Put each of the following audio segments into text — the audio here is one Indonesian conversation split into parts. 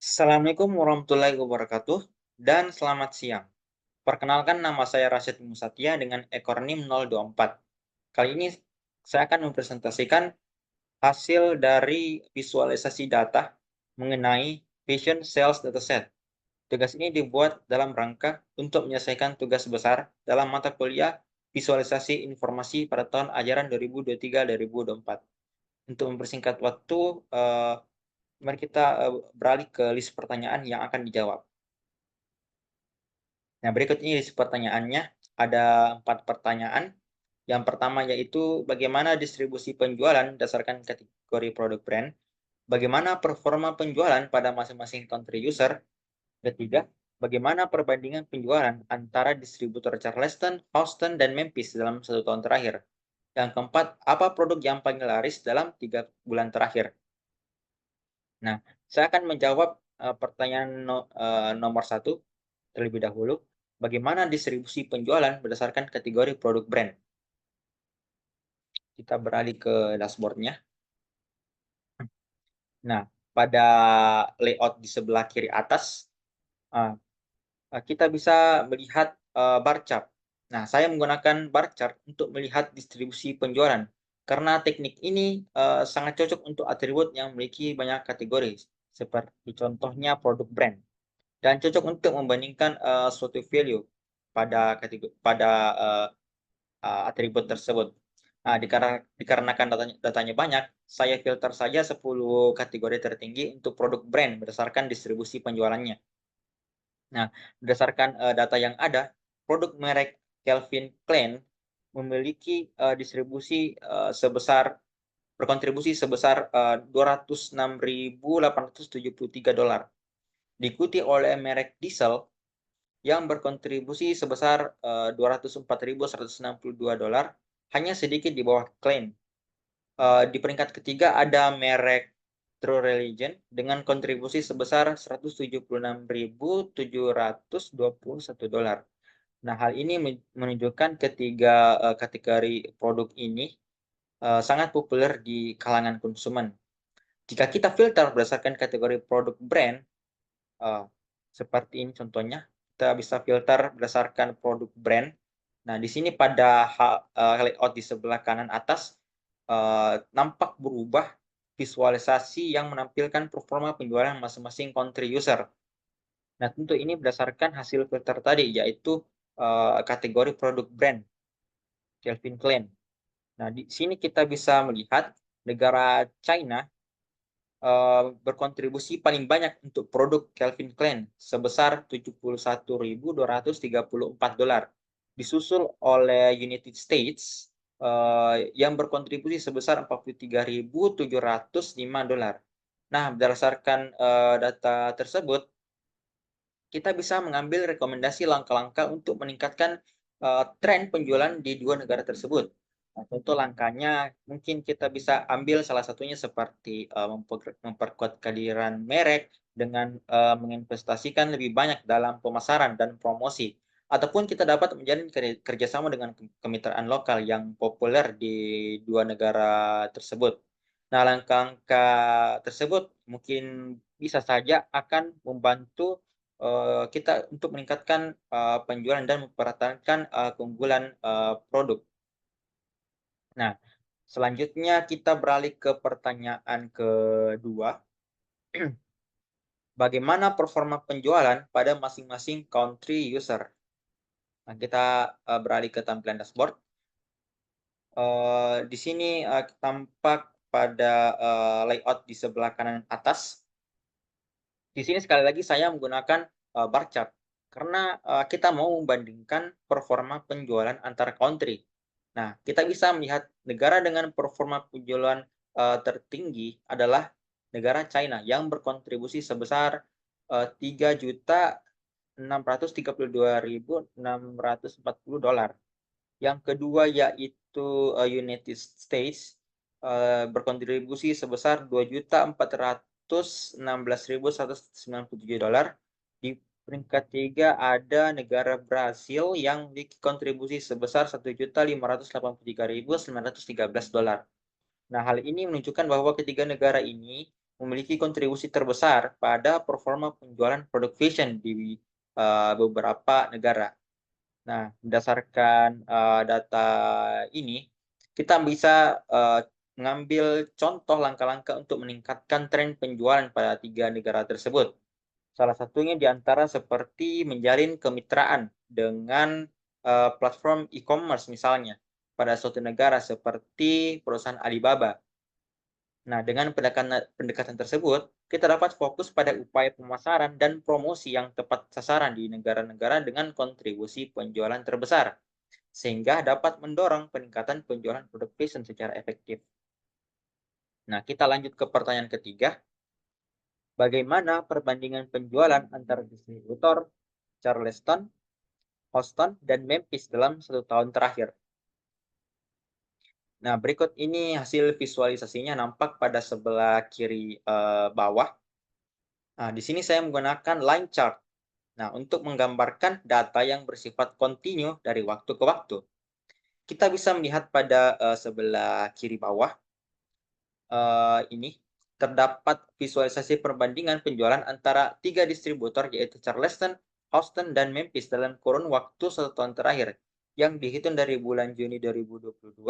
Assalamualaikum warahmatullahi wabarakatuh dan selamat siang. Perkenalkan nama saya Rasyid Musatya dengan ekor NIM 024. Kali ini saya akan mempresentasikan hasil dari visualisasi data mengenai Patient Sales Dataset. Tugas ini dibuat dalam rangka untuk menyelesaikan tugas besar dalam mata kuliah visualisasi informasi pada tahun ajaran 2023-2024. Untuk mempersingkat waktu, mari kita beralih ke list pertanyaan yang akan dijawab. Nah, berikut ini list pertanyaannya. Ada 4 pertanyaan. Yang pertama yaitu bagaimana distribusi penjualan berdasarkan kategori produk brand? Bagaimana performa penjualan pada masing-masing country user? Ketiga, bagaimana perbandingan penjualan antara distributor Charleston, Houston, dan Memphis dalam 1 tahun terakhir? Yang keempat, apa produk yang paling laris dalam 3 bulan terakhir? Nah, saya akan menjawab pertanyaan nomor 1 terlebih dahulu. Bagaimana distribusi penjualan berdasarkan kategori produk brand? Kita beralih ke dashboard-nya. Nah, pada layout di sebelah kiri atas, kita bisa melihat bar chart. Nah, saya menggunakan bar chart untuk melihat distribusi penjualan, karena teknik ini sangat cocok untuk atribut yang memiliki banyak kategori, seperti contohnya produk brand, dan cocok untuk membandingkan suatu value pada atribut tersebut. Nah, dikarenakan datanya banyak, saya filter saja 10 kategori tertinggi untuk produk brand berdasarkan distribusi penjualannya. Nah, berdasarkan data yang ada, produk merek Calvin Klein memiliki berkontribusi sebesar $206.873, diikuti oleh merek Diesel yang berkontribusi sebesar $204.162, hanya sedikit di bawah Klein. Di peringkat ketiga ada merek True Religion dengan kontribusi sebesar $176.721. Nah, hal ini menunjukkan ketiga kategori produk ini sangat populer di kalangan konsumen. Jika kita filter berdasarkan kategori produk brand, seperti ini contohnya, kita bisa filter berdasarkan produk brand. Nah, di sini pada layout di sebelah kanan atas nampak berubah visualisasi yang menampilkan performa penjualan masing-masing country user. Nah, tentu ini berdasarkan hasil filter tadi, yaitu kategori produk brand Calvin Klein. Nah, di sini kita bisa melihat negara China berkontribusi paling banyak untuk produk Calvin Klein sebesar $71.234, disusul oleh United States yang berkontribusi sebesar $43.705. Nah, berdasarkan data tersebut, kita bisa mengambil rekomendasi langkah-langkah untuk meningkatkan tren penjualan di dua negara tersebut. Nah, contoh langkahnya mungkin kita bisa ambil salah satunya seperti memperkuat kehadiran merek dengan menginvestasikan lebih banyak dalam pemasaran dan promosi. Ataupun kita dapat menjalin kerjasama dengan kemitraan lokal yang populer di dua negara tersebut. Nah, langkah-langkah tersebut mungkin bisa saja akan membantu kita untuk meningkatkan penjualan dan mempertahankan keunggulan produk. Nah, selanjutnya kita beralih ke pertanyaan kedua. Bagaimana performa penjualan pada masing-masing country user? Nah, kita beralih ke tampilan dashboard. Di sini tampak pada layout di sebelah kanan atas. Di sini sekali lagi saya menggunakan bar chart karena kita mau membandingkan performa penjualan antar country. Nah, kita bisa melihat negara dengan performa penjualan tertinggi adalah negara China yang berkontribusi sebesar $3.632.640. Yang kedua yaitu United States berkontribusi sebesar $2.416.197. Di peringkat 3 ada negara Brasil yang memiliki kontribusi sebesar $1.583.913. Nah, hal ini menunjukkan bahwa ketiga negara ini memiliki kontribusi terbesar pada performa penjualan produk fashion di beberapa negara. Nah, berdasarkan data ini, kita bisa mengambil contoh langkah-langkah untuk meningkatkan tren penjualan pada 3 negara tersebut. Salah satunya di antara seperti menjalin kemitraan dengan platform e-commerce misalnya pada suatu negara seperti perusahaan Alibaba. Nah, dengan pendekatan tersebut, kita dapat fokus pada upaya pemasaran dan promosi yang tepat sasaran di negara-negara dengan kontribusi penjualan terbesar, sehingga dapat mendorong peningkatan penjualan produk fashion secara efektif. Nah, kita lanjut ke pertanyaan ketiga. Bagaimana perbandingan penjualan antara distributor Charleston, Houston, dan Memphis dalam 1 tahun terakhir? Nah, berikut ini hasil visualisasinya nampak pada sebelah kiri bawah. Nah, di sini saya menggunakan line chart. Nah, untuk menggambarkan data yang bersifat kontinu dari waktu ke waktu. Kita bisa melihat pada sebelah kiri bawah ini terdapat visualisasi perbandingan penjualan antara 3 distributor yaitu Charleston, Houston, dan Memphis dalam kurun waktu 1 tahun terakhir yang dihitung dari bulan Juni 2022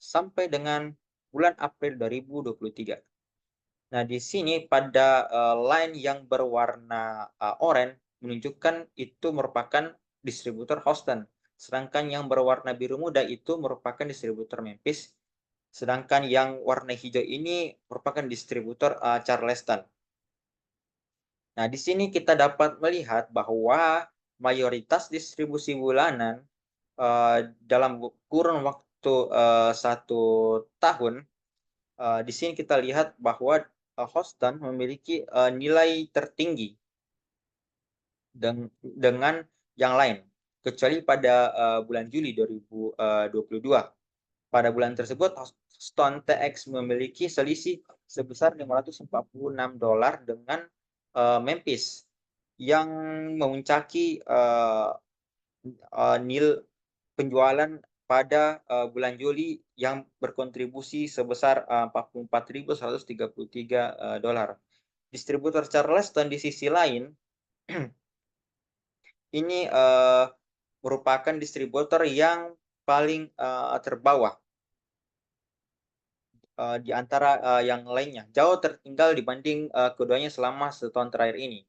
sampai dengan bulan April 2023. Nah, di sini pada line yang berwarna oranye menunjukkan itu merupakan distributor Houston, sedangkan yang berwarna biru muda itu merupakan distributor Memphis, sedangkan yang warna hijau ini merupakan distributor Charleston. Nah, di sini kita dapat melihat bahwa mayoritas distribusi bulanan dalam kurun waktu 1 tahun, di sini kita lihat bahwa Houston memiliki nilai tertinggi dengan yang lain, kecuali pada bulan Juli 2022. Pada bulan tersebut, Houston TX memiliki selisih sebesar $546 dengan Memphis yang memuncaki nil penjualan pada bulan Juli yang berkontribusi sebesar $44.133. Distributor Charleston di sisi lain ini merupakan distributor yang paling terbawah di antara yang lainnya, jauh tertinggal dibanding keduanya selama 1 tahun terakhir ini.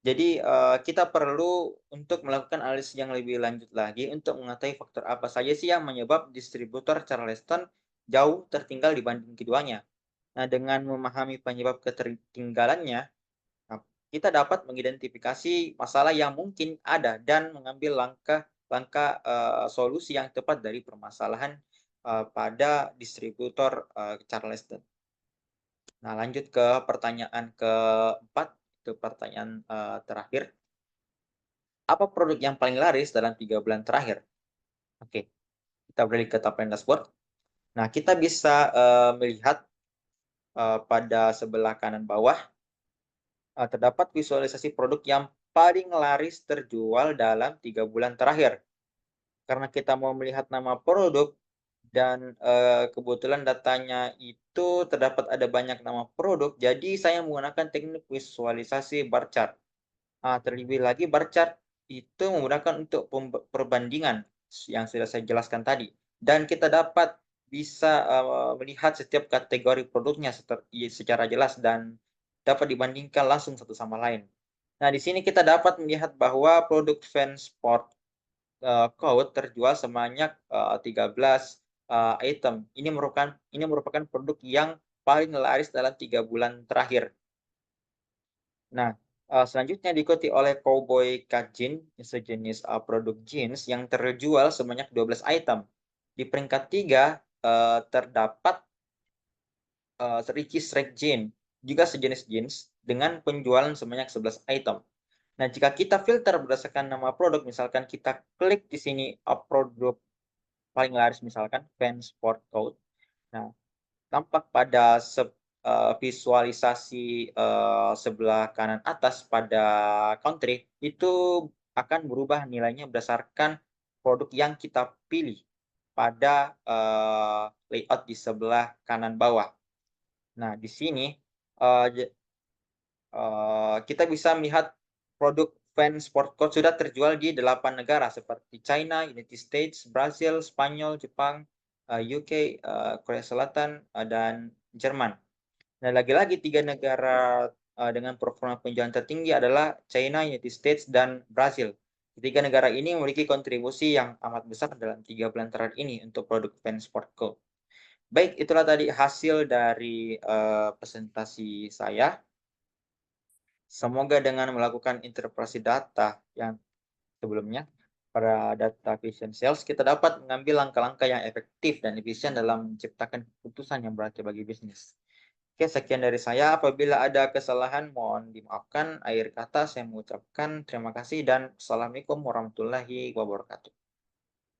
Jadi kita perlu untuk melakukan analisis yang lebih lanjut lagi untuk mengetahui faktor apa saja sih yang menyebab distributor Charleston jauh tertinggal dibanding keduanya. Nah, dengan memahami penyebab ketertinggalannya, nah, kita dapat mengidentifikasi masalah yang mungkin ada dan mengambil langkah-langkah solusi yang tepat dari permasalahan pada distributor Charleston. Nah, lanjut ke pertanyaan keempat, itu pertanyaan terakhir. Apa produk yang paling laris dalam 3 bulan terakhir? Oke, kita beralih ke top line dashboard. Nah, kita bisa melihat pada sebelah kanan bawah terdapat visualisasi produk yang paling laris terjual dalam 3 bulan terakhir. Karena kita mau melihat nama produk dan kebetulan datanya itu terdapat ada banyak nama produk, jadi saya menggunakan teknik visualisasi bar chart. Terlebih lagi bar chart itu menggunakan untuk perbandingan yang sudah saya jelaskan tadi. Dan kita dapat bisa melihat setiap kategori produknya secara jelas dan dapat dibandingkan langsung satu sama lain. Nah, di sini kita dapat melihat bahwa produk Vans Sport Coat terjual sebanyak 13 item. Ini merupakan produk yang paling laris dalam 3 bulan terakhir. Nah, selanjutnya diikuti oleh Cowboy Cut Jean, sejenis produk jeans yang terjual sebanyak 12 item. Di peringkat 3 terdapat Ricky Strike Jean, juga sejenis jeans dengan penjualan sebanyak 11 item. Nah, jika kita filter berdasarkan nama produk, misalkan kita klik di sini produk paling laris misalkan Vans Sport Coat. Nah, tampak pada visualisasi sebelah kanan atas pada country itu akan berubah nilainya berdasarkan produk yang kita pilih pada layout di sebelah kanan bawah. Nah, di sini kita bisa melihat produk Fan Sport Coat sudah terjual di 8 negara seperti China, United States, Brazil, Spanyol, Jepang, UK, Korea Selatan, dan Jerman. Nah, lagi-lagi 3 negara dengan performa penjualan tertinggi adalah China, United States, dan Brazil. Ketiga negara ini memiliki kontribusi yang amat besar dalam 3 bulan terakhir ini untuk produk Fan Sport Coat. Baik, itulah tadi hasil dari presentasi saya. Semoga dengan melakukan interpretasi data yang sebelumnya pada data vision sales, kita dapat mengambil langkah-langkah yang efektif dan efisien dalam menciptakan keputusan yang berarti bagi bisnis. Oke, sekian dari saya. Apabila ada kesalahan, mohon dimaafkan. Akhir kata, saya mengucapkan terima kasih dan Assalamualaikum warahmatullahi wabarakatuh.